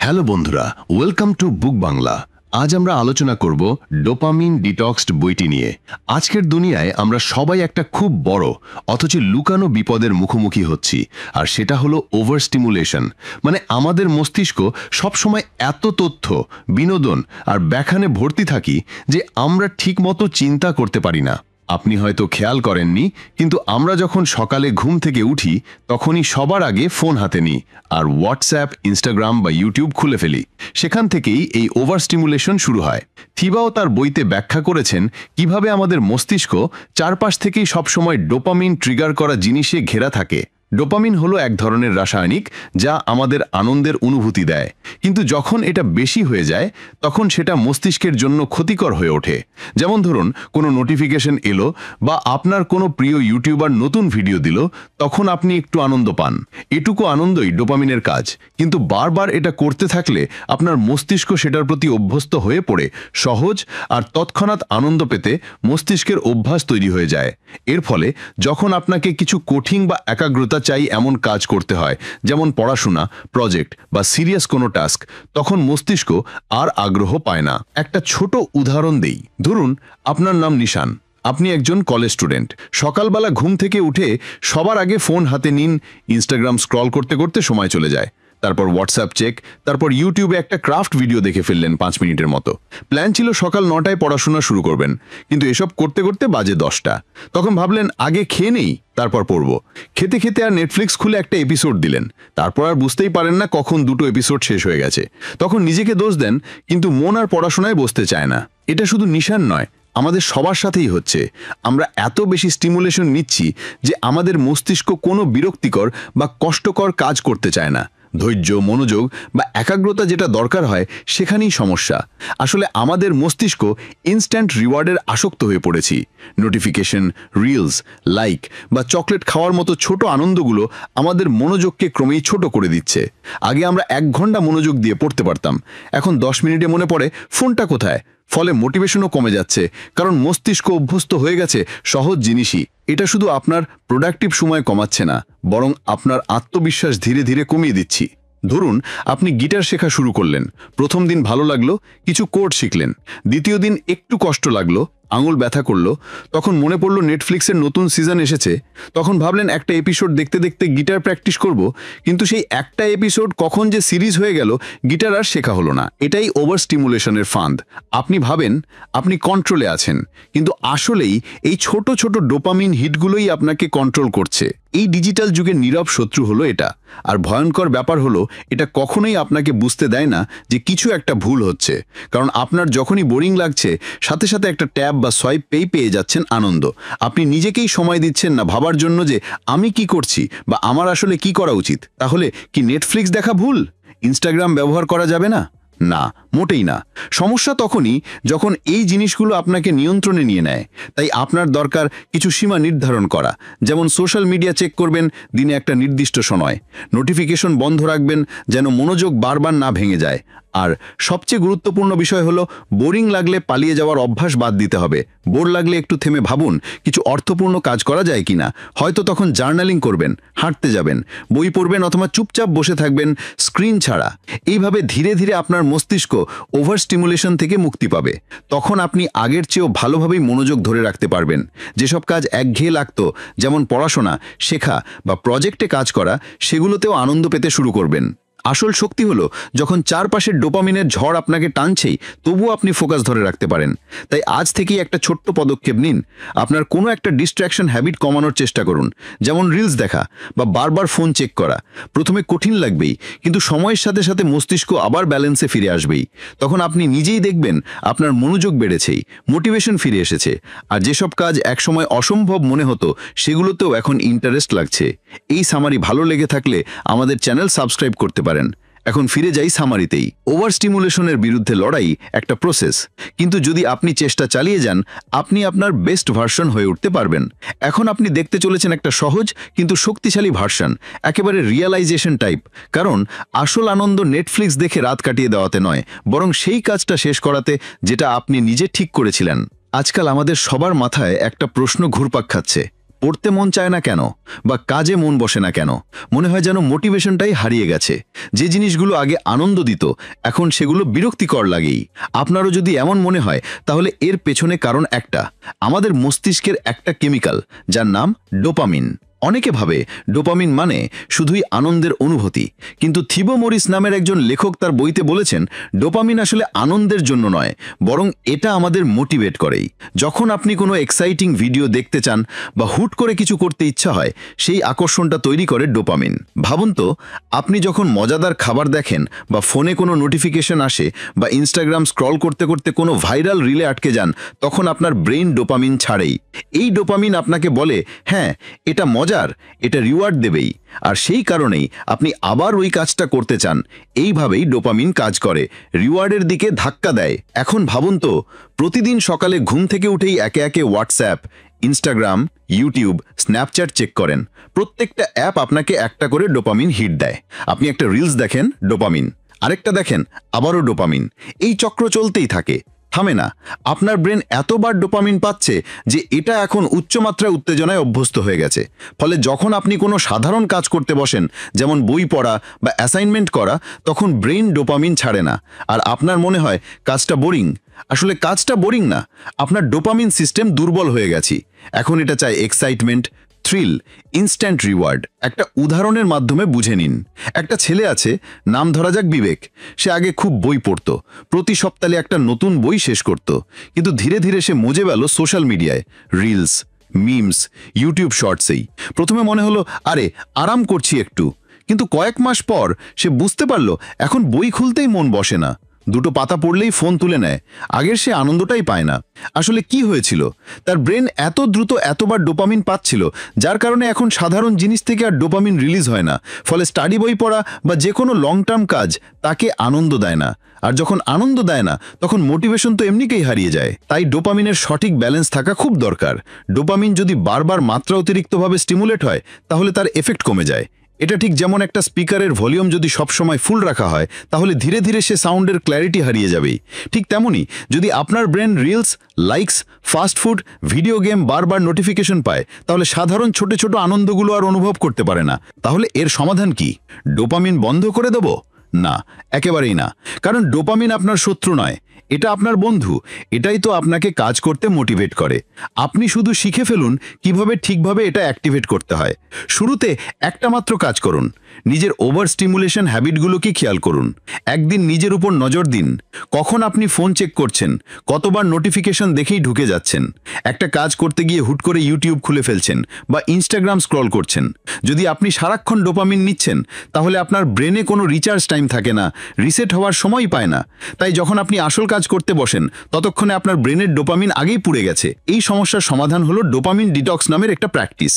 Hello বন্ধুরা, welcome to book Bangla. আজ আমরা আলোচনা করব ডোপামিন ডিটক্সড বইটি নিয়ে। আজকের দুনিয়ায় আমরা সবাই একটা খুব বড় অথচ লুকানো বিপদের মুখোমুখি হচ্ছি, আর সেটা হলো ওভার স্টিমুলেশন। মানে আমাদের মস্তিষ্ক সবসময় এত তথ্য, বিনোদন আর ব্যাখ্যানে ভর্তি থাকি যে আমরা ঠিকমতো চিন্তা করতে পারি না। আপনি হয়তো খেয়াল করেননি, কিন্তু আমরা যখন সকালে ঘুম থেকে উঠি তখনই সবার আগে ফোন হাতে নিই আর হোয়াটসঅ্যাপ, ইনস্টাগ্রাম বা ইউটিউব খুলে ফেলি। সেখান থেকেই এই ওভার স্টিমুলেশন শুরু হয়। থিবাও তার বইতে ব্যাখ্যা করেছেন কিভাবে আমাদের মস্তিষ্ক চারপাশ থেকেই সবসময় ডোপামিন ট্রিগার করা জিনিসে ঘেরা থাকে। ডোপামিন হলো এক ধরনের রাসায়নিক যা আমাদের আনন্দের অনুভূতি দেয়, কিন্তু যখন এটা বেশি হয়ে যায় তখন সেটা মস্তিষ্কের জন্য ক্ষতিকর হয়ে ওঠে। যেমন ধরুন, কোনো নোটিফিকেশন এলো বা আপনার কোনো প্রিয় ইউটিউবার নতুন ভিডিও দিল, তখন আপনি একটু আনন্দ পান। এটুকু আনন্দই ডোপামিনের কাজ, কিন্তু বারবার এটা করতে থাকলে আপনার মস্তিষ্ক সেটার প্রতি অভ্যস্ত হয়ে পড়ে সহজ আর তৎক্ষণাৎ আনন্দ পেতে মস্তিষ্কের অভ্যাস তৈরি হয়ে যায়। এর ফলে যখন আপনাকে কিছু কঠিন বা একাগ্রতা চাই এমন কাজ করতে হয়, যেমন পড়াশোনা, প্রজেক্ট বা সিরিয়াস কোনো টাস্ক, তখন মস্তিষ্ক আর আগ্রহ পায় না। একটা ছোট উদাহরণ দেই। ধরুন, আপনার নাম নিশান, আপনি একজন কলেজ স্টুডেন্ট। সকালবেলা ঘুম থেকে উঠে সবার আগে ফোন হাতে নিন, ইনস্টাগ্রাম স্ক্রল করতে করতে সময় চলে যায়। তারপর হোয়াটসঅ্যাপ চেক, তারপর ইউটিউবে একটা ক্রাফট ভিডিও দেখে ফেললেন 5 মিনিটের মতো। প্ল্যান ছিল সকাল 9টায় পড়াশোনা শুরু করবেন, কিন্তু এসব করতে করতে বাজে 10টা। তখন ভাবলেন আগে খেয়ে নেই, তারপর পড়ব। খেতে খেতে আর নেটফ্লিক্স খুলে একটা এপিসোড দিলেন, তারপর আর বুঝতেই পারেন না কখন দুটো এপিসোড শেষ হয়ে গেছে। তখন নিজেকে দোষ দেন, কিন্তু মন আর পড়াশোনায় বসতে চায় না। এটা শুধু নিশান নয়, আমাদের সবার সাথেই হচ্ছে। আমরা এত বেশি স্টিমুলেশন নিচ্ছি যে আমাদের মস্তিষ্ক কোনো বিরক্তিকর বা কষ্টকর কাজ করতে চায় না। ধৈর্য, মনোযোগ বা একাগ্রতা যেটা দরকার হয় সেখানেই সমস্যা। আসলে আমাদের মস্তিষ্ক ইনস্ট্যান্ট রিওয়ার্ডের আসক্ত হয়ে পড়েছি। নোটিফিকেশন, রিলস, লাইক বা চকলেট খাওয়ার মতো ছোট আনন্দগুলো আমাদের মনোযোগকে ক্রমেই ছোট করে দিচ্ছে। আগে আমরা 1 ঘন্টা মনোযোগ দিয়ে পড়তে পারতাম, এখন 10 মিনিটে মনে পড়ে ফোনটা কোথায়। ফলে মোটিভেশনও কমে যাচ্ছে, কারণ মস্তিষ্ক অভ্যস্ত হয়ে গেছে সহজ জিনিসই। এটা শুধু আপনার প্রোডাক্টিভ সময় কমাচ্ছে না, বরং আপনার আত্মবিশ্বাস ধীরে ধীরে কমিয়ে দিচ্ছি। ধরুন, আপনি গিটার শেখা শুরু করলেন। প্রথম দিন ভালো লাগলো, কিছু কোড শিখলেন। দ্বিতীয় দিন একটু কষ্ট লাগলো, আঙুল ব্যথা করলো। তখন মনে পড়লো নেটফ্লিক্সের নতুন সিজন এসেছে। তখন ভাবলেন একটা এপিসোড দেখতে দেখতে গিটার প্র্যাকটিস করব, কিন্তু সেই একটা এপিসোড কখন যে সিরিজ হয়ে গেল, গিটার আর শেখা হলো না। এটাই ওভার স্টিমুলেশনের ফাঁদ। আপনি ভাবেন আপনি কন্ট্রোলে আছেন, কিন্তু আসলেই এই ছোট ছোট ডোপামিন হিটগুলোই আপনাকে কন্ট্রোল করছে। এই ডিজিটাল যুগের নীরব শত্রু হলো এটা। আর ভয়ঙ্কর ব্যাপার হলো, এটা কখনোই আপনাকে বুঝতে দেয় না যে কিছু একটা ভুল হচ্ছে। কারণ আপনার যখনই বোরিং লাগছে, সাথে সাথে একটা ট্যাব বা সোয়াইপ পেয়ে যাচ্ছেন আনন্দ। আপনি নিজেকেই সময় দিচ্ছেন না ভাবার জন্য যে আমি কি করছি বা আমার আসলে কি করা উচিত। তাহলে কি নেটফ্লিক্স দেখা ভুল? ইনস্টাগ্রাম ব্যবহার করা যাবে না? না, মোটেই না। সমস্যা তখনই যখন এই জিনিসগুলো আপনাকে নিয়ন্ত্রণে নিয়ে নেয়। তাই আপনার দরকার কিছু সীমা নির্ধারণ করা। যেমন সোশ্যাল মিডিয়া চেক করবেন দিনে একটা নির্দিষ্ট সময়। নোটিফিকেশন বন্ধ রাখবেন যেন মনোযোগ বারবার না ভেঙে যায়। আর সবচেয়ে গুরুত্বপূর্ণ বিষয় হলো, বোরিং লাগলে পালিয়ে যাওয়ার অভ্যাস বাদ দিতে হবে। বোর লাগলে একটু থেমে ভাবুন কিছু অর্থপূর্ণ কাজ করা যায় কিনা। হয়তো তখন জার্নালিং করবেন, হাঁটতে যাবেন, বই পড়বেন অথবা চুপচাপ বসে থাকবেন স্ক্রিন ছাড়া। এইভাবে ধীরে ধীরে আপনার মস্তিষ্ক ওভার স্টিমুলেশন থেকে মুক্তি পাবে। তখন আপনি আগের চেয়েও ভালোভাবেই মনোযোগ ধরে রাখতে পারবেন। যেসব কাজ একঘেয়ে লাগতো, যেমন পড়াশোনা, শেখা বা প্রজেক্টে কাজ করা, সেগুলোতেও আনন্দ পেতে শুরু করবেন। আসল শক্তি হলো যখন চারপাশের ডোপামিনের ঝড় আপনাকে টানছেই, তবুও আপনি ফোকাস ধরে রাখতে পারেন। তাই আজ থেকেই একটা ছোট্ট পদক্ষেপ নিন। আপনার কোনো একটা ডিস্ট্র্যাকশন হ্যাবিট কমানোর চেষ্টা করুন, যেমন রিলস দেখা বা বারবার ফোন চেক করা। প্রথমে কঠিন লাগবেই, কিন্তু সময়ের সাথে সাথে মস্তিষ্ক আবার ব্যালেন্সে ফিরে আসবেই। তখন আপনি নিজেই দেখবেন আপনার মনোযোগ বেড়েছেই, মোটিভেশন ফিরে এসেছে, আর যেসব কাজ একসময় অসম্ভব মনে হতো সেগুলোতেও এখন ইন্টারেস্ট লাগছে। এই সামারি ভালো লেগে থাকলে আমাদের চ্যানেল সাবস্ক্রাইব করতে পারেন। এখন ফিরে যাই সামারিতেই। ওভার স্টিমুলেশনের বিরুদ্ধে লড়াই একটা প্রসেস, কিন্তু যদি আপনি চেষ্টা চালিয়ে যান, আপনি আপনার বেস্ট ভার্সন হয়ে উঠতে পারবেন। এখন আপনি দেখতে চলেছেন একটা সহজ কিন্তু শক্তিশালী ভার্সন, একেবারে রিয়েলাইজেশন টাইপ। কারণ আসল আনন্দ নেটফ্লিক্স দেখে রাত কাটিয়ে দেওয়াতে নয়, বরং সেই কাজটা শেষ করাতে যেটা আপনি নিজে ঠিক করেছিলেন। আজকাল আমাদের সবার মাথায় একটা প্রশ্ন ঘুরপাক খাচ্ছে, পড়তে মন চায় না কেন, বা কাজে মন বসে না কেন? মনে হয় যেন মোটিভেশনটাই হারিয়ে গেছে। যে জিনিসগুলো আগে আনন্দ দিত এখন সেগুলো বিরক্তিকর লাগেই। আপনারও যদি এমন মনে হয় তাহলে এর পেছনে কারণ একটা, আমাদের মস্তিষ্কের একটা কেমিক্যাল যার নাম ডোপামিন। অনেকে ভাবে ডোপামিন মানে শুধুই আনন্দের অনুভূতি, কিন্তু থিবো মরিস নামের একজন লেখক তার বইতে বলেছেন ডোপামিন আসলে আনন্দের জন্য নয়, বরং এটা আমাদের মোটিভেট করেই। যখন আপনি কোনো এক্সাইটিং ভিডিও দেখতে চান বা হুট করে কিছু করতে ইচ্ছা হয়, সেই আকর্ষণটা তৈরি করে ডোপামিন। ভাবুন তো, আপনি যখন মজাদার খাবার দেখেন বা ফোনে কোনো নোটিফিকেশন আসে বা ইনস্টাগ্রাম স্ক্রল করতে করতে কোনো ভাইরাল রিলে আটকে যান, তখন আপনার ব্রেইন ডোপামিন ছাড়েই। এই ডোপামিন আপনাকে বলে হ্যাঁ এটা মজার, এটা রিওয়ার্ড দেবেই, আর সেই কারণেই আপনি আবার ওই কাজটা করতে চান। এইভাবেই ডোপামিন কাজ করে, রিওয়ার্ডের দিকে ধাক্কা দেয়। এখন ভাবুন তো, প্রতিদিন সকালে ঘুম থেকে উঠেই একে একে WhatsApp, Instagram, YouTube, Snapchat check করেন। প্রত্যেকটা অ্যাপ আপনাকে একটা করে ডোপামিন হিট দেয়। আপনি একটা রিলস দেখেন, ডোপামিন, আরেকটা দেখেন, আবারও ডোপামিন। এই চক্র চলতেই থাকে, থামে না। আপনার ব্রেন এতবার ডোপামিন পাচ্ছে যে এটা এখন উচ্চমাত্রায় উত্তেজনায় অভ্যস্ত হয়ে গেছে। ফলে যখন আপনি কোনো সাধারণ কাজ করতে বসেন, যেমন বই পড়া বা অ্যাসাইনমেন্ট করা, তখন ব্রেন ডোপামিন ছাড়ে না, আর আপনার মনে হয় কাজটা বোরিং। আসলে কাজটা বোরিং না, আপনার ডোপামিন সিস্টেম দুর্বল হয়ে গেছে। এখন এটা চায় এক্সাইটমেন্ট, থ্রিল, ইনস্ট্যান্ট রিওয়ার্ড। একটা উদাহরণের মাধ্যমে বুঝে নিন। একটা ছেলে আছে, নাম ধরা যাক বিবেক। সে আগে খুব বই পড়ত, প্রতি সপ্তাহে একটা নতুন বই শেষ করত। কিন্তু ধীরে ধীরে সে মজে গেল সোশ্যাল মিডিয়ায়, রিলস, মিমস, ইউটিউব শর্টসেই। প্রথমে মনে হলো আরে আরাম করছি একটু, কিন্তু কয়েক মাস পর সে বুঝতে পারল এখন বই খুলতেই মন বসে না, দুটো পাতা পড়লেই ফোন তুলে নেয়। আগের সে আনন্দটাই পায় না। আসলে কি হয়েছিল? তার ব্রেন এত দ্রুত এতবার ডোপামিন পাচ্ছিল, যার কারণে এখন সাধারণ জিনিস থেকে আর ডোপামিন রিলিজ হয় না। ফলে স্টাডি বই পড়া বা যে কোনো লং টার্ম কাজ তাকে আনন্দ দেয় না। আর যখন আনন্দ দেয় না, তখন মোটিভেশন তো এমনিকেই হারিয়ে যায়। তাই ডোপামিনের সঠিক ব্যালেন্স থাকা খুব দরকার। ডোপামিন যদি বারবার মাত্রা অতিরিক্তভাবে স্টিমুলেট হয়, তাহলে তার এফেক্ট কমে যায়। এটা ঠিক যেমন একটা স্পিকারের ভলিউম যদি সবসময় ফুল রাখা হয়, তাহলে ধীরে ধীরে সে সাউন্ডের ক্ল্যারিটি হারিয়ে যাবেই। ঠিক তেমনই যদি আপনার brain reels, likes, fast food, video game বারবার নোটিফিকেশন পায়, তাহলে সাধারণ ছোট ছোট আনন্দগুলো আর অনুভব করতে পারে না। তাহলে এর সমাধান কি? ডোপামিন বন্ধ করে দেব? না, একেবারেই না। কারণ ডোপামিন আপনার শত্রু নয়, এটা আপনার বন্ধু। এটাই তো আপনাকে কাজ করতে মোটিভেট করে। আপনি শুধু শিখে ফেলুন কিভাবে ঠিকভাবে এটা অ্যাক্টিভেট করতে হয়। শুরুতে একটা মাত্র কাজ করুন, নিজের ওভার স্টিমুলেশন হ্যাবিটগুলোকে খেয়াল করুন। একদিন নিজের উপর নজর দিন, কখন আপনি ফোন চেক করছেন, কতবার নোটিফিকেশন দেখেই ঢুকে যাচ্ছেন। একটা কাজ করতে গিয়ে হুট করে ইউটিউব খুলে ফেলছেন বা ইনস্টাগ্রাম স্ক্রল করছেন। যদি আপনি সারাক্ষণ ডোপামিন নিচ্ছেন, তাহলে আপনার ব্রেনে কোনো রিচার্জ টাইম থাকে না, রিসেট হওয়ার সময়ই পায় না। তাই যখন আপনি আসল কাজ করতে বসেন, ততক্ষণে আপনার ব্রেনের ডোপামিন আগেই পুড়ে গেছে। এই সমস্যার সমাধান হলো ডোপামিন ডিটক্স নামের একটা প্র্যাকটিস।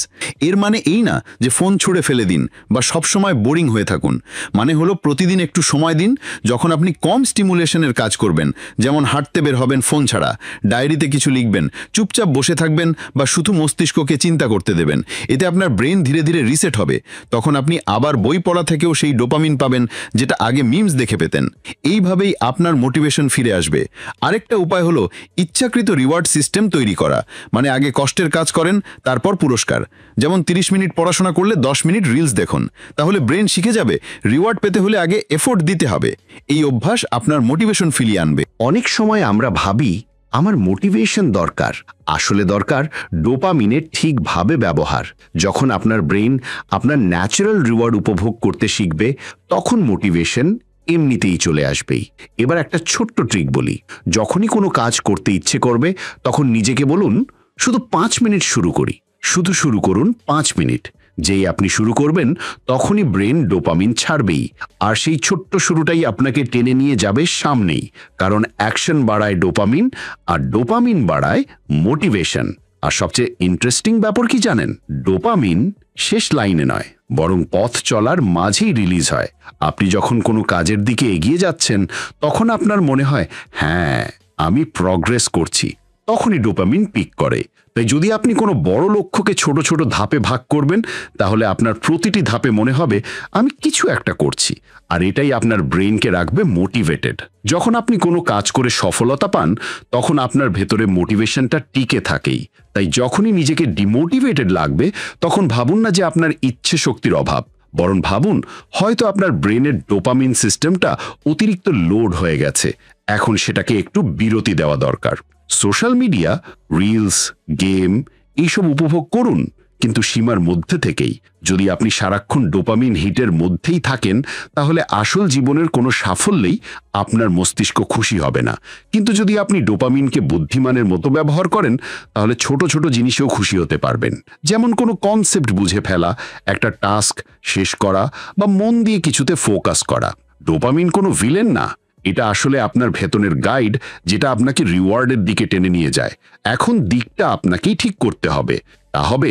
এর মানে এই না যে ফোন ছুঁড়ে ফেলে দিন বা সবসময় বোরিং হয়ে থাকুন। মানে হলো প্রতিদিন একটু সময় দিন যখন আপনি কম স্টিমুলেশনের কাজ করবেন, যেমন হাঁটতে বের হবেন ফোন ছাড়া, ডায়েরিতে কিছু লিখবেন, চুপচাপ বসে থাকবেন বা শুধু মস্তিষ্ককে চিন্তা করতে দেবেন। এতে আপনার ব্রেন ধীরে ধীরে রিসেট হবে। তখন আপনি আবার বই পড়া থেকেও সেই ডোপামিন পাবেন যেটা আগে মিমস দেখে পেতেন। এইভাবেই আপনার মোটিভেশন ফিরে আসবে। আরেকটা উপায় হলো ইচ্ছাকৃত রিওয়ার্ড সিস্টেম তৈরি করা। মানে আগে কষ্টের কাজ করেন, তারপর পুরস্কার। যেমন 30 মিনিট পড়াশোনা করলে 10 মিনিট রিলস দেখুন। তাহলে ব্রেন শিখে যাবে রিওয়ার্ড পেতে হলে আগে এফোর্ট দিতে হবে। এই অভ্যাস আপনার মোটিভেশন ফিরিয়ে আনবে। অনেক সময় আমরা ভাবি আমার মোটিভেশন দরকার, আসলে দরকার ডোপামিনের ঠিকভাবে ব্যবহার। যখন আপনার ব্রেন আপনার ন্যাচারাল রিওয়ার্ড উপভোগ করতে শিখবে, তখন মোটিভেশন এমনিতেই চলে আসবেই। এবার একটা ছোট্ট ট্রিক বলি। যখনই কোনো কাজ করতে ইচ্ছে করবে, তখন নিজেকে বলুন শুধু 5 মিনিট শুরু করি। শুধু শুরু করুন 5 মিনিট। যেই আপনি শুরু করবেন, তখনই ব্রেন ডোপামিন ছাড়বেই। আর সেই ছোট্ট শুরুটাই আপনাকে টেনে নিয়ে যাবে সামনেই। কারণ অ্যাকশন বাড়ায় ডোপামিন, আর ডোপামিন বাড়ায় মোটিভেশন। আর সবচেয়ে ইন্টারেস্টিং ব্যাপার কি জানেন? ডোপামিন শেষ লাইনে নয়, বরং পথ চলার মাঝেই রিলিজ হয়। আপনি যখন কোনো কাজের দিকে এগিয়ে যাচ্ছেন, তখন আপনার মনে হয় হ্যাঁ আমি প্রগ্রেস করছি, তখনই ডোপামিন পিক করে। তাই যদি আপনি কোনো বড় লক্ষ্যকে ছোট ছোট ধাপে ভাগ করবেন, তাহলে আপনার প্রতিটি ধাপে মনে হবে আমি কিছু একটা করছি, আর এটাই আপনার ব্রেনকে রাখবে মোটিভেটেড। যখন আপনি কোনো কাজ করে সফলতা পান, তখন আপনার ভেতরে মোটিভেশনটা টিকে থাকেই। তাই যখনই নিজেকে ডিমোটিভেটেড লাগবে, তখন ভাবুন না যে আপনার ইচ্ছে শক্তির অভাব, বরং ভাবুন হয়তো আপনার ব্রেনের ডোপামিন সিস্টেমটা অতিরিক্ত লোড হয়ে গেছে, এখন সেটাকে একটু বিরতি দেওয়া দরকার। সোশ্যাল মিডিয়া, রিলস, গেম এইসব উপভোগ করুন, কিন্তু সীমার মধ্যে থেকেই। যদি আপনি সারাক্ষণ ডোপামিন হিটের মধ্যেই থাকেন, তাহলে আসল জীবনের কোনো সাফল্যেই আপনার মস্তিষ্ক খুশি হবে না। কিন্তু যদি আপনি ডোপামিনকে বুদ্ধিমানের মতো ব্যবহার করেন, তাহলে ছোট ছোট জিনিসেও খুশি হতে পারবেন। যেমন কোনো কনসেপ্ট বুঝে ফেলা, একটা টাস্ক শেষ করা, বা মন দিয়ে কিছুতে ফোকাস করা। ডোপামিন কোনো ভিলেন না, এটা আসলে আপনার ভেতরের গাইড, যেটা আপনাকে রিওয়ার্ডের দিকে টেনে নিয়ে যায়। এখন দিকটা আপনাকেই ঠিক করতে হবে, তা হবে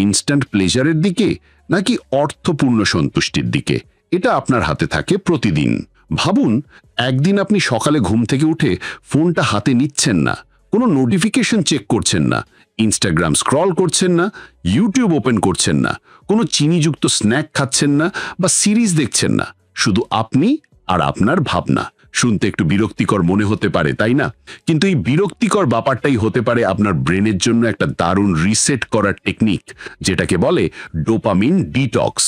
ইনস্ট্যান্ট প্লেজারের দিকে নাকি অর্থপূর্ণ সন্তুষ্টির দিকে। এটা আপনার হাতে থাকে প্রতিদিন। ভাবুন, একদিন আপনি সকালে ঘুম থেকে উঠে ফোনটা হাতে নিচ্ছেন না, কোনো নোটিফিকেশন চেক করছেন না, ইনস্টাগ্রাম স্ক্রল করছেন না, ইউটিউব ওপেন করছেন না, কোনো চিনিযুক্ত স্ন্যাক খাচ্ছেন না বা সিরিজ দেখছেন না, শুধু আপনি আর আপনার ভাবনা। শুনতে একটু বিরক্তিকর মনে হতে পারে, তাই না? কিন্তু এই বিরক্তিকর ব্যাপারটাই হতে পারে আপনার ব্রেনের জন্য একটা দারুণ রিসেট করার টেকনিক, যেটাকে বলে ডোপামিন ডিটক্স।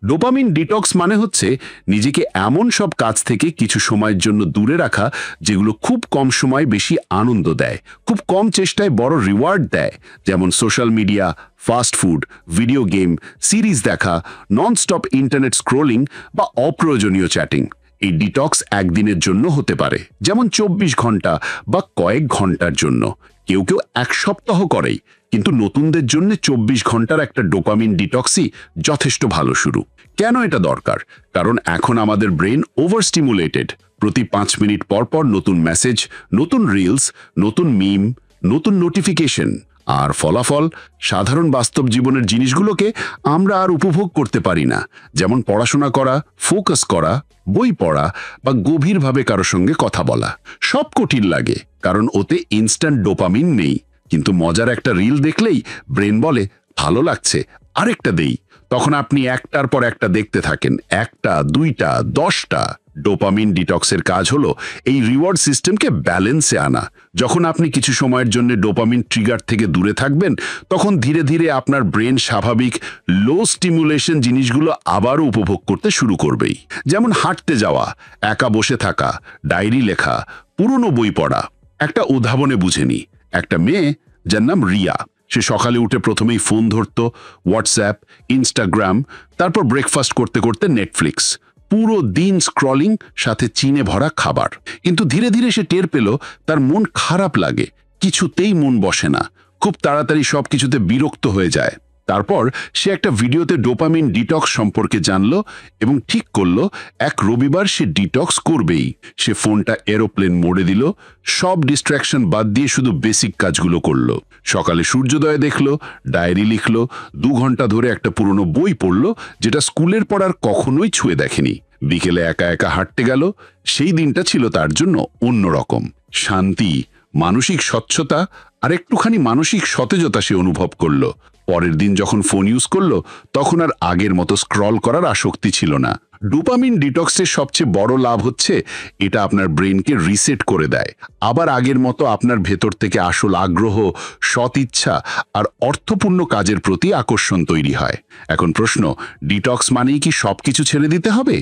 ডোপামিন ডিটক্স মানে হচ্ছে নিজেকে এমন সব কাজ থেকে কিছু সময়ের জন্য দূরে রাখা, যেগুলো খুব কম সময় বেশি আনন্দ দেয়, খুব কম চেষ্টায় বড় রিওয়ার্ড দেয়। যেমন social media, fast food, video game, series দেখা, ননস্টপ ইন্টারনেট স্ক্রোলিং বা অপ্রয়োজনীয় চ্যাটিং। এই ডিটক্স একদিনের জন্য হতে পারে, যেমন 24 ঘন্টা বা কয়েক ঘন্টার জন্য। কেউ কেউ এক সপ্তাহ করেই, কিন্তু নতুনদের জন্য 24 ঘন্টার একটা ডোপামিন ডিটক্সই যথেষ্ট ভালো শুরু। কেন এটা দরকার? কারণ এখন আমাদের ব্রেন ওভার স্টিমুলেটেড। প্রতি 5 মিনিট পর পর নতুন মেসেজ, নতুন রিলস, নতুন মিম, নতুন নোটিফিকেশন। আর ফলাফল, সাধারণ বাস্তব জীবনের জিনিসগুলোকে আমরা আর উপভোগ করতে পারি না। যেমন পড়াশোনা করা, ফোকাস করা, বই পড়া বা গভীরভাবে কারো সঙ্গে কথা বলা। সব কঠিন লাগে, কারণ ওতে ইনস্ট্যান্ট ডোপামিন নেই। কিন্তু মজার একটা রিল দেখলেই ব্রেন বলে ভালো লাগছে, আরেকটা দেই। তখন আপনি একটার পর একটা দেখতে থাকেন, 1টা, 2টা, 10টা। ডোপামিন ডিটক্সের কাজ হলো এই রিওয়ার্ড সিস্টেমকে ব্যালেন্সে আনা। যখন আপনি কিছু সময়ের জন্য ডোপামিন ট্রিগার থেকে দূরে থাকবেন, তখন ধীরে ধীরে আপনার ব্রেন স্বাভাবিক লো স্টিমুলেশন জিনিসগুলো আবারও উপভোগ করতে শুরু করবেই। যেমন হাঁটতে যাওয়া, একা বসে থাকা, ডায়েরি লেখা, পুরনো বই পড়া। একটা উদাহরণে বুঝে নি। একটা মেয়ে, যার নাম রিয়া, সে সকালে উঠে প্রথমেই ফোন ধরত, হোয়াটসঅ্যাপ, ইনস্টাগ্রাম, তারপর ব্রেকফাস্ট করতে করতে নেটফ্লিক্স। পুরো দিন স্ক্রলিং, সাথে চিনে ভরা খাবার। কিন্তু ধীরে ধীরে সে টের পেল তার মন খারাপ লাগে, কিছুতেই মন বসে না, খুব তাড়াতাড়ি সবকিছুতে বিরক্ত হয়ে যায়। তারপর সে একটা ভিডিওতে ডোপামিন ডিটক্স সম্পর্কে জানলো এবং ঠিক করলো এক রবিবার সে ডিটক্স করবেই। সে ফোনটা এরোপ্লেন মোডে দিল, সব ডিস্ট্র্যাকশন বাদ দিয়ে শুধু বেসিক কাজগুলো করলো। সকালে সূর্যোদয় দেখলো, ডায়েরি লিখলো, 2 ঘন্টা ধরে একটা পুরনো বই পড়লো, যেটা স্কুলের পড়ার কখনোই ছুঁয়ে দেখেনি। বিকেলে একা একা হাঁটতে গেল। সেই দিনটা ছিল তার জন্য অন্যরকম। শান্তি, মানসিক স্বচ্ছতা আর একটুখানি মানসিক সতেজতা সে অনুভব করলো। পরের দিন যখন ফোন ইউজ করলো, তখন আর আগের মতো স্ক্রল করার আসক্তি ছিল না। ডোপামিন ডিটক্সের সবচেয়ে বড় লাভ হচ্ছে এটা আপনার ব্রেনকে রিসেট করে দেয়। আবার আগের মতো আপনার ভেতর থেকে আসল আগ্রহ, সৎ ইচ্ছা আর অর্থপূর্ণ কাজের প্রতি আকর্ষণ তৈরি হয়। এখন প্রশ্ন, ডিটক্স মানেই কি সবকিছু ছেড়ে দিতে হবে?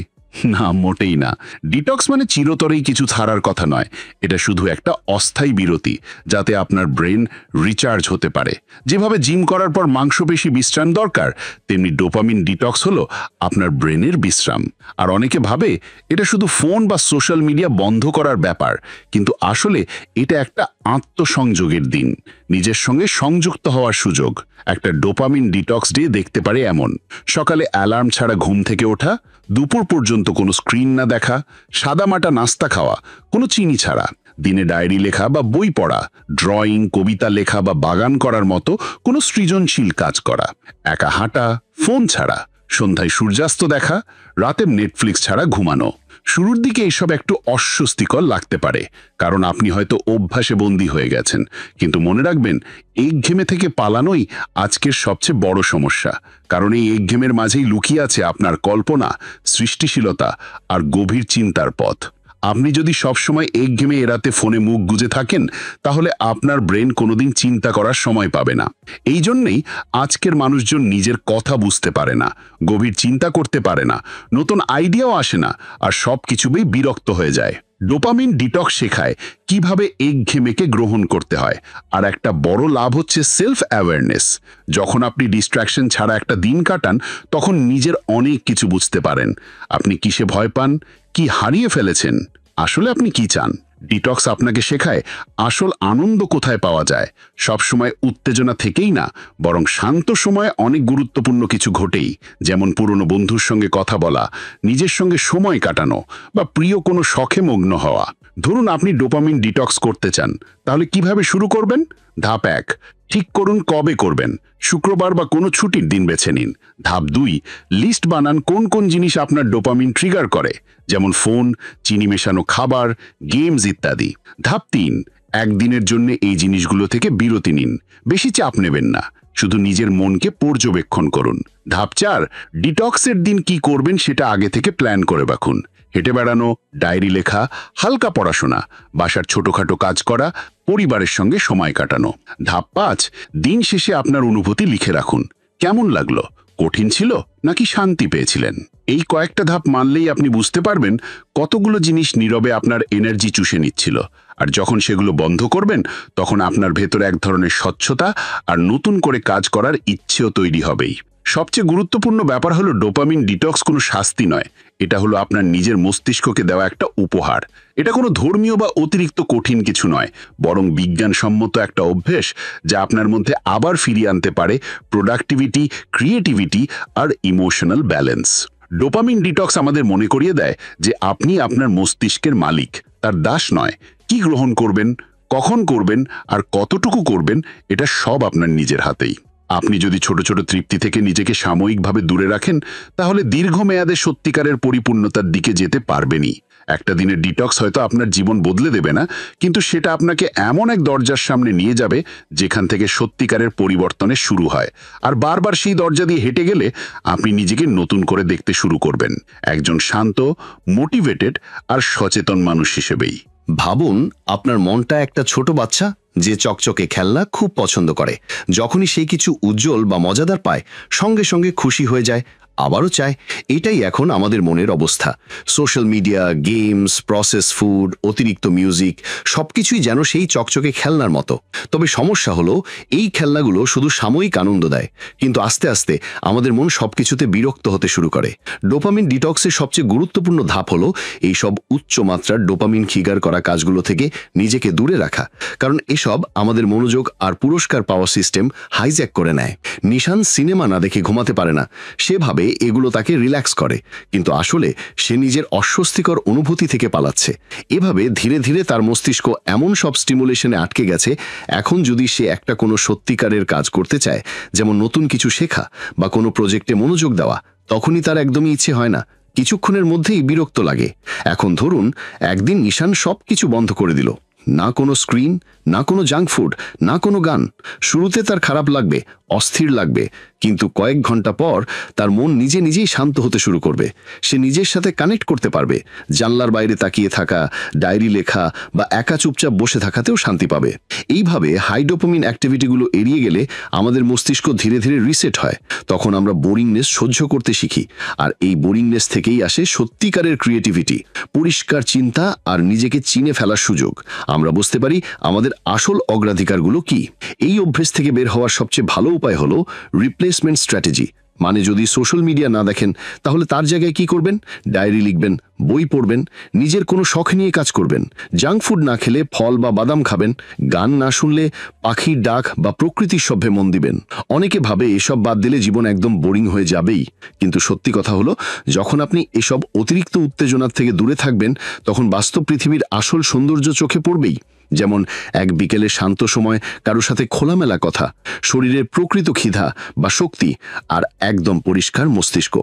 না, মোটেই না। ডিটক্স মানে চিরতরেই কিছু ছাড়ার কথা নয়। এটা শুধু একটা অস্থায়ী বিরতি, যাতে আপনার ব্রেন রিচার্জ হতে পারে। যেভাবে জিম করার পর মাংসপেশি বিশ্রাম দরকার, তেমনি ডোপামিন ডিটক্স হলো আপনার ব্রেনের বিশ্রাম। আর অনেকে ভাবে এটা শুধু ফোন বা সোশ্যাল মিডিয়া বন্ধ করার ব্যাপার, কিন্তু আসলে এটা একটা আত্মসংযোগের দিন, নিজের সঙ্গে সংযুক্ত হওয়ার সুযোগ। একটা ডোপামিন ডিটক্স ডে দেখতে পারে এমন: সকালে অ্যালার্ম ছাড়া ঘুম থেকে ওঠা, দুপুর পর্যন্ত কোনো স্ক্রিন না দেখা, সাদামাটা নাস্তা খাওয়া কোনো চিনি ছাড়া, দিনে ডায়েরি লেখা বা বই পড়া, ড্রয়িং, কবিতা লেখা বা বাগান করার মতো কোনো সৃজনশীল কাজ করা, একা হাঁটা, ফোন ছাড়া, সন্ধ্যায় সূর্যাস্ত দেখা, রাতে নেটফ্লিক্স ছাড়া ঘুমানো। শুরুর দিকে এইসব একটু অস্বস্তিকর লাগতে পারে, কারণ আপনি হয়তো অভ্যাসে বন্দী হয়ে গেছেন। কিন্তু মনে রাখবেন, একঘেয়েমি থেকে পালানোই আজকের সবচেয়ে বড় সমস্যা। কারণ এই একঘেয়েমির মাঝেই লুকিয়ে আছে আপনার কল্পনা, সৃষ্টিশীলতা আর গভীর চিন্তার পথ। আপনি যদি সবসময় একঘেয়েমি এড়াতে ফোনে মুখ গুজে থাকেন, তাহলে আপনার ব্রেন কোনোদিন চিন্তা করার সময় পাবে না। এই জন্যেই আজকের মানুষজন নিজের কথা বুঝতে পারে না, গভীর চিন্তা করতে পারে না, নতুন আইডিয়াও আসে না, আর সব কিছুতেই বিরক্ত হয়ে যায়। ডোপামিন ডিটক্স শেখায় কিভাবে একঘেয়েমিকে গ্রহণ করতে হয়। আর একটা বড় লাভ হচ্ছে সেলফ অ্যাওয়ারনেস। যখন আপনি ডিস্ট্র্যাকশন ছাড়া একটা দিন কাটান, তখন নিজের অনেক কিছু বুঝতে পারেন। আপনি কিসে ভয় পান, কি হারিয়ে ফেলেছেন, আসলে আপনি কি চান। ডিটক্স আপনাকে শেখায় আসল আনন্দ কোথায় পাওয়া যায়। সবসময় উত্তেজনা থেকেই না, বরং শান্ত সময়ে অনেক গুরুত্বপূর্ণ কিছু ঘটেই, যেমন পুরনো বন্ধুর সঙ্গে কথা বলা, নিজের সঙ্গে সময় কাটানো, বা প্রিয় কোনো শখে মগ্ন হওয়া। ধরুন আপনি ডোপামিন ডিটক্স করতে চান, তাহলে কিভাবে শুরু করবেন? ধাপ 1, ঠিক করুন কবে করবেন। শুক্রবার বা কোনো ছুটির দিন বেছে নিন। ধাপ 2, লিস্ট বানান কোন কোন জিনিস আপনার ডোপামিন ট্রিগার করে, যেমন ফোন, চিনি মেশানো খাবার, গেমস ইত্যাদি। ধাপ 3, একদিনের জন্য এই জিনিসগুলো থেকে বিরতি নিন। বেশি চাপ নেবেন না, শুধু নিজের মনকে পর্যবেক্ষণ করুন। ধাপ 4, ডিটক্সের দিন কি করবেন সেটা আগে থেকে প্ল্যান করে রাখুন। হেঁটে বেড়ানো, ডায়েরি লেখা, হালকা পড়াশোনা, বাসার ছোটখাটো কাজ করা, পরিবারের সঙ্গে সময় কাটানো। ধাপ 5, দিন শেষে আপনার অনুভূতি লিখে রাখুন। কেমন লাগলো, কঠিন ছিল নাকি শান্তি পেয়েছিলেন? এই কয়েকটা ধাপ মানলেই আপনি বুঝতে পারবেন কতগুলো জিনিস নীরবে আপনার এনার্জি চুষে নিচ্ছিল। আর যখন সেগুলো বন্ধ করবেন, তখন আপনার ভেতরে এক ধরনের স্বচ্ছতা আর নতুন করে কাজ করার ইচ্ছেও তৈরি হবেই। সবচেয়ে গুরুত্বপূর্ণ ব্যাপার হলো, ডোপামিন ডিটক্স কোনো শাস্তি নয়, এটা হলো আপনার নিজের মস্তিষ্ককে দেওয়া একটা উপহার। এটা কোনো ধর্মীয় বা অতিরিক্ত কঠিন কিছু নয়, বরং বিজ্ঞানসম্মত একটা অভ্যেস, যা আপনার মধ্যে আবার ফিরিয়ে আনতে পারে প্রোডাক্টিভিটি, ক্রিয়েটিভিটি আর ইমোশনাল ব্যালেন্স। ডোপামিন ডিটক্স আমাদের মনে করিয়ে দেয় যে আপনি আপনার মস্তিষ্কের মালিক, তার দাস নয়। কি গ্রহণ করবেন, কখন করবেন আর কতটুকু করবেন, এটা সব আপনার নিজের হাতেই। আপনি যদি ছোট ছোট তৃপ্তি থেকে নিজেকে সাময়িকভাবে দূরে রাখেন, তাহলে দীর্ঘমেয়াদে সত্যিকারের পরিপূর্ণতার দিকে যেতে পারবেনই। একটা দিনের ডিটক্স হয়তো আপনার জীবন বদলে দেবে না, কিন্তু সেটা আপনাকে এমন এক দরজার সামনে নিয়ে যাবে যেখান থেকে সত্যিকারের পরিবর্তনের শুরু হয়। আর বারবার সেই দরজা দিয়ে হেঁটে গেলে আপনি নিজেকে নতুন করে দেখতে শুরু করবেন, একজন শান্ত, মোটিভেটেড আর সচেতন মানুষ হিসেবেই। ভাবুন, আপনার মনটা একটা ছোট বাচ্চা যে চকচকে খেলনা খুব পছন্দ করে। যখনই সে কিছু উজ্জ্বল বা মজাদার পায়, সঙ্গে সঙ্গে খুশি হয়ে যায়, আবারও চায়। এটাই এখন আমাদের মনের অবস্থা। Social media, games, process food, অতিরিক্ত মিউজিক, সবকিছুই যেন সেই চকচকে খেলনার মতো। তবে সমস্যা হলো, এই খেলনাগুলো শুধু সাময়িক আনন্দ দেয়, কিন্তু আস্তে আস্তে আমাদের মন সবকিছুতে বিরক্ত হতে শুরু করে। ডোপামিন ডিটক্সের সবচেয়ে গুরুত্বপূর্ণ ধাপ হলো এই সব উচ্চমাত্রার ডোপামিন ট্রিগার করা কাজগুলো থেকে নিজেকে দূরে রাখা, কারণ এসব আমাদের মনোযোগ আর পুরস্কার পাওয়ার সিস্টেম হাইজ্যাক করে নেয়। নিশান সিনেমা না দেখে ঘুমাতে পারে না, সেভাবে এগুলো তাকে রিল্যাক্স করে, কিন্তু আসলে সে নিজের অস্বস্তিকর অনুভূতি থেকে পালাচ্ছে। এভাবে ধীরে ধীরে তার মস্তিষ্ক এমন সব স্টিমুলেশনে আটকে গেছে, এখন যদি সে একটা কোনো সত্যিকারের কাজ করতে চায়, যেমন নতুন কিছু শেখা বা কোনো প্রজেক্টে মনোযোগ দেওয়া, তখনই তার একদমই ইচ্ছে হয় না, কিছুক্ষণের মধ্যেই বিরক্ত লাগে। এখন ধরুন একদিন নিশান সব কিছু বন্ধ করে দিল, না কোনো স্ক্রিন, না কোনো জাঙ্ক ফুড, না কোনো গান। শুরুতে তার খারাপ লাগবে, অস্থির লাগবে, কিন্তু কয়েক ঘন্টা পর তার মন নিজে নিজেই শান্ত হতে শুরু করবে। সে নিজের সাথে কানেক্ট করতে পারবে। জানলার বাইরে তাকিয়ে থাকা, ডায়েরি লেখা বা একা চুপচাপ বসে থাকাতেও শান্তি পাবে। এইভাবে হাই ডোপামিন অ্যাক্টিভিটিগুলো এড়িয়ে গেলে আমাদের মস্তিষ্ক ধীরে ধীরে রিসেট হয়। তখন আমরা বোরিংনেস সহ্য করতে শিখি, আর এই বোরিংনেস থেকেই আসে সত্যিকারের ক্রিয়েটিভিটি, পরিষ্কার চিন্তা আর নিজেকে চিনে ফেলার সুযোগ। আমরা বুঝতে পারি আমাদের আসল অগ্রাধিকারগুলো কি। এই অভ্যেস থেকে বের হওয়ার সবচেয়ে ভালো উপায় হলো রিপ্লেসমেন্ট স্ট্র্যাটেজি। মানে যদি সোশ্যাল মিডিয়া না দেখেন, তাহলে তার জায়গায় কি করবেন? ডায়েরি লিখবেন, বই পড়বেন, নিজের কোনো শখ নিয়ে কাজ করবেন। জাঙ্ক ফুড না খেলে ফল বা বাদাম খাবেন, গান না শুনলে পাখির ডাক বা প্রকৃতির শব্দে মন দিবেন। অনেকে ভাবে এসব বাদ দিলে জীবন একদম বোরিং হয়ে যাবেই, কিন্তু সত্যি কথা হলো, যখন আপনি এসব অতিরিক্ত উত্তেজনার থেকে দূরে থাকবেন, তখন বাস্তব পৃথিবীর আসল সৌন্দর্য চোখে পড়বেই। যেমন এক বিকেলে শান্ত সময় কারো সাথে খোলামেলা কথা, শরীরের প্রকৃত ক্ষিধা বা শক্তি, আর একদম পরিষ্কার মস্তিষ্ক।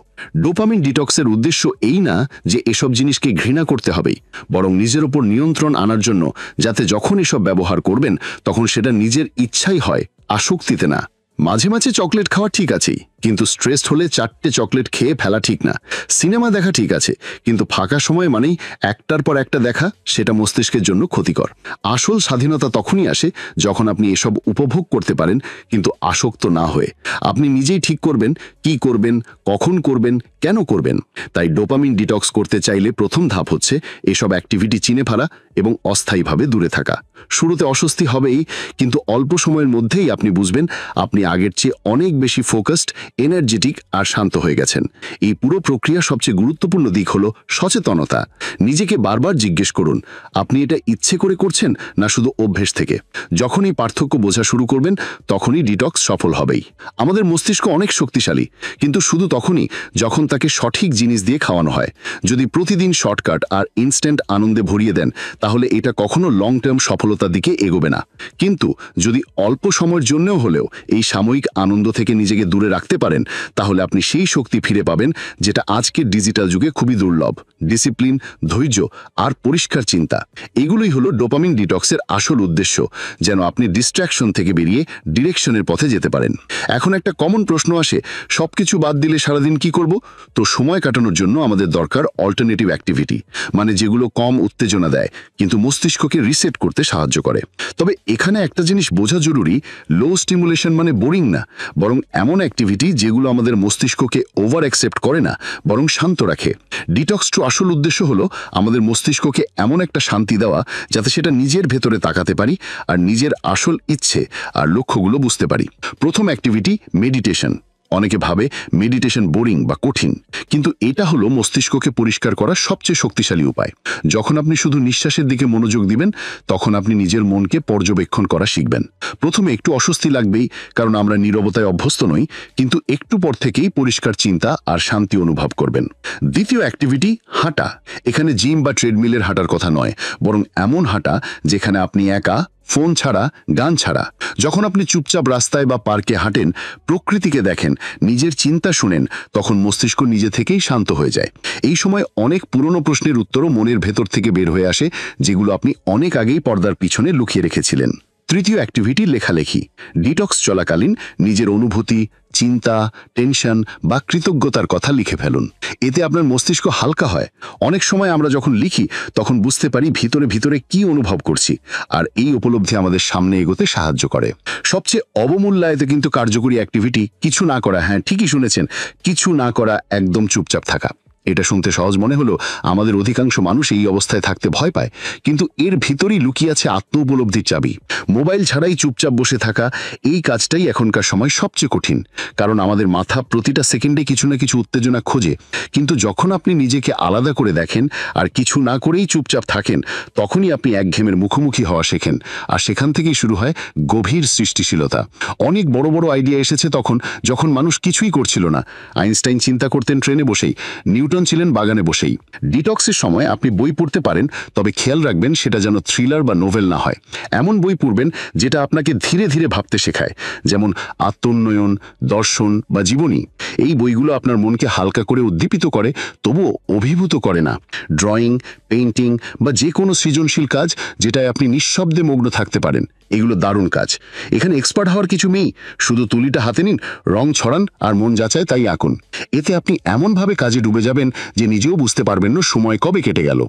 ডোপামিন ডিটক্সের উদ্দেশ্য এই না যে এসব জিনিসকে ঘৃণা করতে হবেই, বরং নিজের ওপর নিয়ন্ত্রণ আনার জন্য, যাতে যখন এসব ব্যবহার করবেন তখন সেটা নিজের ইচ্ছাই হয়, আসক্তিতে না। মাঝে মাঝে চকলেট খাওয়া ঠিক আছেই, কিন্তু স্ট্রেসড হলে 4টে চকলেট খেয়ে ফেলা ঠিক না। সিনেমা দেখা ঠিক আছে, কিন্তু ফাঁকা সময় মানেই একটার পর একটা দেখা, সেটা মস্তিষ্কের জন্য ক্ষতিকর। আসল স্বাধীনতা তখনই আসে যখন আপনি এসব উপভোগ করতে পারেন, কিন্তু আসক্ত না হয়ে। আপনি নিজেই ঠিক করবেন কি করবেন, কখন করবেন, কেন করবেন। তাই ডোপামিন ডিটক্স করতে চাইলে প্রথম ধাপ হচ্ছে এসব অ্যাক্টিভিটি চিনে ফেলা এবং অস্থায়ীভাবে দূরে থাকা। শুরুতে অস্বস্তি হবেই, কিন্তু অল্প সময়ের মধ্যেই আপনি বুঝবেন আপনি আগের চেয়ে অনেক বেশি ফোকাসড, এনার্জেটিক আর শান্ত হয়ে গেছেন। এই পুরো প্রক্রিয়া সবচেয়ে গুরুত্বপূর্ণ দিক হলো সচেতনতা। নিজেকে বারবার জিজ্ঞেস করুন, আপনি এটা ইচ্ছে করে করছেন না শুধু অভ্যেস থেকে। যখন এই পার্থক্য বোঝা শুরু করবেন, তখনই ডিটক্স সফল হবেই। আমাদের মস্তিষ্ক অনেক শক্তিশালী, কিন্তু শুধু তখনই যখন তাকে সঠিক জিনিস দিয়ে খাওয়ানো হয়। যদি প্রতিদিন শর্টকাট আর ইনস্ট্যান্ট আনন্দে ভরিয়ে দেন, তাহলে এটা কখনো লং টার্ম সফলতার দিকে এগোবে না। কিন্তু যদি অল্প সময়ের জন্যও হলেও এই সাময়িক আনন্দ থেকে নিজেকে দূরে রাখতে পারেন, তাহলে আপনি সেই শক্তি ফিরে পাবেন যেটা আজকের ডিজিটাল যুগে খুবই দুর্লভ। ডিসিপ্লিন, ধৈর্য আর পরিষ্কার চিন্তা, এগুলোই হলো ডোপামিন ডিটক্সের আসল উদ্দেশ্য, যেন আপনি ডিস্ট্র্যাকশন থেকে বেরিয়ে ডিরেকশনের পথে যেতে পারেন। এখন একটা কমন প্রশ্ন আসে, সবকিছু বাদ দিলে সারাদিন কি করব? তো সময় কাটানোর জন্য আমাদের দরকার অল্টারনেটিভ অ্যাক্টিভিটি, মানে যেগুলো কম উত্তেজনা দেয় কিন্তু মস্তিষ্ককে রিসেট করতে সাহায্য করে। তবে এখানে একটা জিনিস বোঝা জরুরি, লো স্টিমুলেশন মানে বোরিং না, বরং এমন অ্যাক্টিভিটি যেগুলো আমাদের মস্তিষ্ককে ওভার অ্যাকসেপ্ট করে না, বরং শান্ত রাখে। ডিটক্স টু আসল উদ্দেশ্য হলো আমাদের মস্তিষ্ককে এমন একটা শান্তি দেওয়া যাতে সেটা নিজের ভেতরে তাকাতে পারি আর নিজের আসল ইচ্ছে আর লক্ষ্যগুলো বুঝতে পারি। প্রথম অ্যাক্টিভিটি মেডিটেশন। অনেকে ভাবে মেডিটেশন বোরিং বা কঠিন, কিন্তু এটা হলো মস্তিষ্ককে পরিষ্কার করার সবচেয়ে শক্তিশালী উপায়। যখন আপনি শুধু নিঃশ্বাসের দিকে মনোযোগ দিবেন, তখন আপনি নিজের মনকে পর্যবেক্ষণ করা শিখবেন। প্রথমে একটু অস্বস্তি লাগবেই, কারণ আমরা নীরবতায় অভ্যস্ত নই, কিন্তু একটু পর থেকেই পরিষ্কার চিন্তা আর শান্তি অনুভব করবেন। দ্বিতীয় অ্যাক্টিভিটি হাঁটা। এখানে জিম বা ট্রেডমিলের হাঁটার কথা নয়, বরং এমন হাঁটা যেখানে আপনি একা, ফোন ছাড়া, গান ছাড়া। যখন আপনি চুপচাপ রাস্তায় বা পার্কে হাঁটেন, প্রকৃতিকে দেখেন, নিজের চিন্তা শুনেন, তখন মস্তিষ্ক নিজে থেকেই শান্ত হয়ে যায়। এই সময় অনেক পুরনো প্রশ্নের উত্তরও মনের ভেতর থেকে বের হয়ে আসে, যেগুলো আপনি অনেক আগেই পর্দার পিছনে লুকিয়ে রেখেছিলেন। তৃতীয় অ্যাক্টিভিটি লেখালেখি। ডিটক্স চলাকালীন নিজের অনুভূতি, চিন্তা, টেনশন বা কৃতজ্ঞতার কথা লিখে ফেলুন। এতে আপনার মস্তিষ্ক হালকা হয়। অনেক সময় আমরা যখন লিখি তখন বুঝতে পারি ভিতরে ভিতরে কি অনুভব করছি, আর এই উপলব্ধি আমাদের সামনে এগোতে সাহায্য করে। সবচেয়ে অবমূল্যায়িত কিন্তু কার্যকরী অ্যাক্টিভিটি কিছু না করা। হ্যাঁ, ঠিকই শুনেছেন, কিছু না করা, একদম চুপচাপ থাকা। এটা শুনতে সহজ মনে হলো, আমাদের অধিকাংশ মানুষ এই অবস্থায় থাকতে ভয় পায়, কিন্তু এর ভিতরেই লুকিয়ে আছে আত্ম উপলব্ধির চাবি। মোবাইল ছাড়াই চুপচাপ বসে থাকা, এই কাজটাই এখনকার সময় সবচেয়ে কঠিন, কারণ আমাদের মাথা প্রতিটা সেকেন্ডে কিছু না কিছু উত্তেজনা খোঁজে। কিন্তু যখন আপনি নিজেকে আলাদা করে দেখেন আর কিছু না করেই চুপচাপ থাকেন, তখনই আপনি একঘেয়েমির মুখোমুখি হওয়া শেখেন, আর সেখান থেকেই শুরু হয় গভীর সৃষ্টিশীলতা। অনেক বড় বড় আইডিয়া এসেছে তখন, যখন মানুষ কিছুই করছিল না। আইনস্টাইন চিন্তা করতেন ট্রেনে বসেই, নিউটন ছিলেন বাগানে বসেই। ডিটক্সের সময় আপনি বই পড়তে পারেন, তবে খেয়াল রাখবেন সেটা যেন থ্রিলার বা নোভেল না হয়। এমন বই পড়বেন যেটা আপনাকে ধীরে ধীরে ভাবতে শেখায়, যেমন আত্মোন্নয়ন, দর্শন বা জীবনী। এই বইগুলো আপনার মনকে হালকা করে উদ্দীপিত করে, তবুও অভিভূত করে না। ড্রয়িং, পেইন্টিং বা যে কোনো সৃজনশীল কাজ যেটায় আপনি নিঃশব্দে মগ্ন থাকতে পারেন, এগুলো দারুণ কাজ। এখানে এক্সপার্ট হওয়ার কিছু নেই, শুধু তুলিটা হাতে নিন, রং ছড়ান আর মন যাচায় তাই আঁকুন। এতে আপনি এমনভাবে কাজে ডুবে যাবেন যে নিজেও বুঝতে পারবেন না সময় কবে কেটে গেল।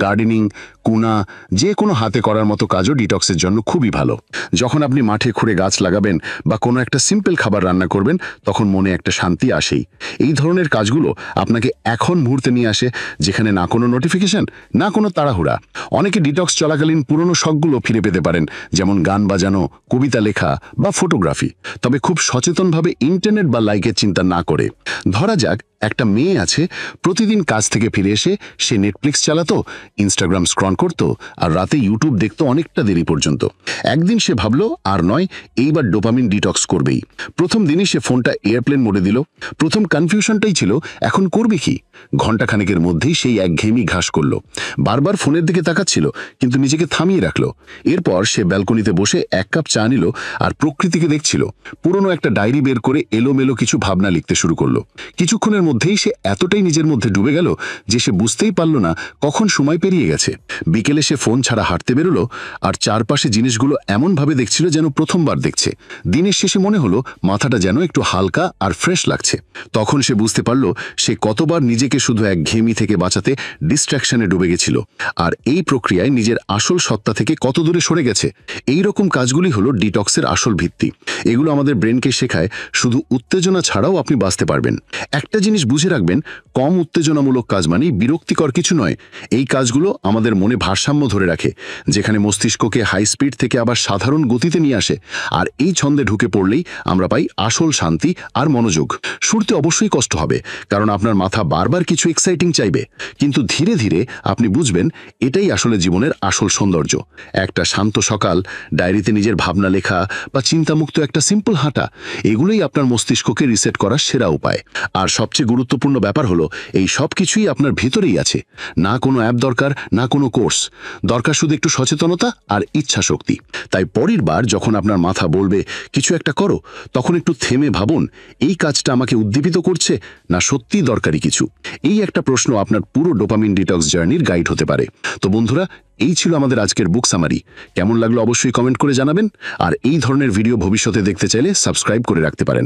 গার্ডেনিং, কুনা, যে কোনো হাতে করার মতো কাজও ডিটক্সের জন্য খুবই ভালো। যখন আপনি মাঠে খুঁড়ে গাছ লাগাবেন বা কোনো একটা সিম্পল খাবার রান্না করবেন, তখন মনে একটা শান্তি আসেই। এই ধরনের কাজগুলো আপনাকে এখন মুহূর্তে নিয়ে আসে, যেখানে না কোনো নোটিফিকেশন, না কোনো তাড়াহুড়া। অনেকে ডিটক্স চলাকালীন পুরনো শখগুলো ফিরে পেতে পারেন, যেমন গান বাজানো, কবিতা লেখা বা ফটোগ্রাফি, তবে খুব সচেতনভাবে ইন্টারনেট বা লাইকের চিন্তা না করে। ধরা যাক একটা মেয়ে আছে, প্রতিদিন কাজ থেকে ফিরে এসে সে নেটফ্লিক্স চালাতো, ইনস্টাগ্রাম স্ক্রল করতো আর রাতে ইউটিউব দেখতো অনেকটা দেরি পর্যন্ত। একদিন সে ভাবলো আর নয়, এইবার ডোপামিন ডিটক্স করবেই। প্রথম দিনই সে ফোনটা এয়ারপ্লেন মোডে দিল। প্রথম কনফিউশনটাই ছিল এখন করবে কি। ঘণ্টাখানেকের মধ্যেই সেই একঘেয়েমি ঘাস করলো। বারবার ফোনের দিকে তাকাচ্ছিল কিন্তু নিজেকে থামিয়ে রাখলো। এরপর সে ব্যালকনিতে বসে 1 কাপ চা নিল আর প্রকৃতিকে দেখছিল। পুরনো একটা ডায়েরি বের করে এলোমেলো কিছু ভাবনা লিখতে শুরু করলো। কিছুক্ষণের মধ্যেই সে এতটাই নিজের মধ্যে ডুবে গেল যে সে বুঝতেই পারল না কখন সময় পেরিয়ে গেছে। বিকেলে সে ফোন ছাড়া হাঁটতে বেরোলো আর চারপাশে জিনিসগুলো এমনভাবে দেখছিল যেন প্রথমবার দেখছে। দিনের শেষে মনে হলো মাথাটা যেন একটু হালকা আর ফ্রেশ লাগছে। তখন সে বুঝতে পারল সে কতবার নিজেকে শুধু একঘেয়েমি থেকে বাঁচাতে ডিস্ট্র্যাকশনে ডুবে গেছিল আর এই প্রক্রিয়ায় নিজের আসল সত্তা থেকে কত দূরে সরে গেছে। এই রকম কাজগুলি হলো ডিটক্সের আসল ভিত্তি। এগুলো আমাদের ব্রেনকে শেখায় শুধু উত্তেজনা ছাড়াও আপনি বাঁচতে পারবেন। একটা জিনিস বুঝে রাখবেন, কম উত্তেজনামূলক কাজ মানেই বিরক্তিকর কিছু নয়। এই কাজগুলো আমাদের মনে ভারসাম্য ধরে রাখে, যেখানে মস্তিষ্ককে হাই স্পিড থেকে আবার সাধারণ গতিতে নিয়ে আসে। আর এই ছন্দে ঢুকে পড়লেই আমরা পাই আসল শান্তি আর মনোযোগ। শুরুতে অবশ্যই কষ্ট হবে, কারণ আপনার মাথা বারবার কিছু এক্সাইটিং চাইবে, কিন্তু ধীরে ধীরে আপনি বুঝবেন এটাই আসলে জীবনের আসল সৌন্দর্য। একটা শান্ত সকাল, ডায়েরিতে নিজের ভাবনা লেখা বা চিন্তামুক্ত একটা সিম্পল হাঁটা, এগুলোই আপনার মস্তিষ্ককে রিসেট করার সেরা উপায়। আর সবচেয়ে গুরুত্বপূর্ণ ব্যাপার হলো এই সব কিছুই আপনার ভেতরেই আছে। না কোনো অ্যাপ দরকার, না কোনো কোর্স দরকার, শুধু একটু সচেতনতা আর ইচ্ছা শক্তি। তাই পরের বার যখন আপনার মাথা বলবে কিছু একটা করো, তখন একটু থেমে ভাবুন, এই কাজটা আমাকে উদ্দীপিত করছে না সত্যিই দরকারি কিছু। এই একটা প্রশ্ন আপনার পুরো ডোপামিন ডিটক্স জার্নির গাইড হতে পারে। তো বন্ধুরা, এই ছিল আমাদের আজকের বুক সামারি। কেমন লাগলো অবশ্যই কমেন্ট করে জানাবেন। আর এই ধরনের ভিডিও ভবিষ্যতে দেখতে চাইলে সাবস্ক্রাইব করে রাখতে পারেন।